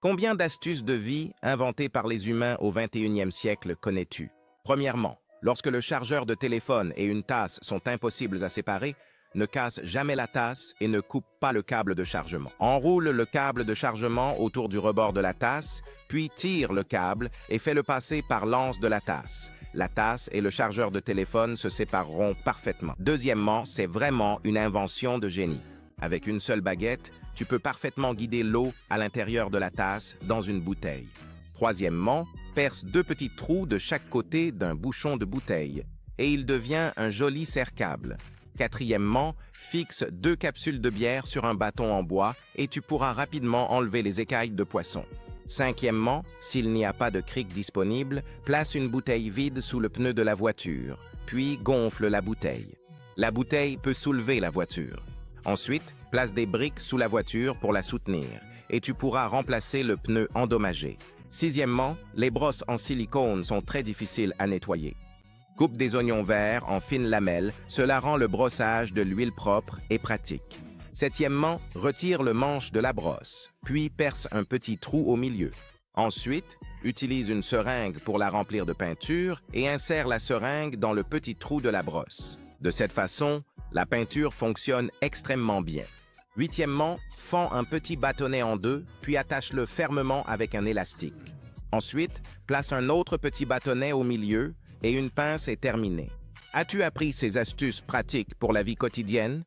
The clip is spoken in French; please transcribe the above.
Combien d'astuces de vie inventées par les humains au XXIe siècle connais-tu? Premièrement, lorsque le chargeur de téléphone et une tasse sont impossibles à séparer, ne casse jamais la tasse et ne coupe pas le câble de chargement. Enroule le câble de chargement autour du rebord de la tasse, puis tire le câble et fais-le passer par l'anse de la tasse. La tasse et le chargeur de téléphone se sépareront parfaitement. Deuxièmement, c'est vraiment une invention de génie. Avec une seule baguette, tu peux parfaitement guider l'eau à l'intérieur de la tasse dans une bouteille. Troisièmement, perce 2 petits trous de chaque côté d'un bouchon de bouteille et il devient un joli serre-câble. Quatrièmement, fixe 2 capsules de bière sur un bâton en bois et tu pourras rapidement enlever les écailles de poisson. Cinquièmement, s'il n'y a pas de cric disponible, place une bouteille vide sous le pneu de la voiture, puis gonfle la bouteille. La bouteille peut soulever la voiture. Ensuite, place des briques sous la voiture pour la soutenir et tu pourras remplacer le pneu endommagé. Sixièmement, les brosses en silicone sont très difficiles à nettoyer. Coupe des oignons verts en fines lamelles, cela rend le brossage de l'huile propre et pratique. Septièmement, retire le manche de la brosse, puis perce un petit trou au milieu. Ensuite, utilise une seringue pour la remplir de peinture et insère la seringue dans le petit trou de la brosse. De cette façon, la peinture fonctionne extrêmement bien. Huitièmement, fends un petit bâtonnet en deux, puis attache-le fermement avec un élastique. Ensuite, place un autre petit bâtonnet au milieu et une pince est terminée. As-tu appris ces astuces pratiques pour la vie quotidienne?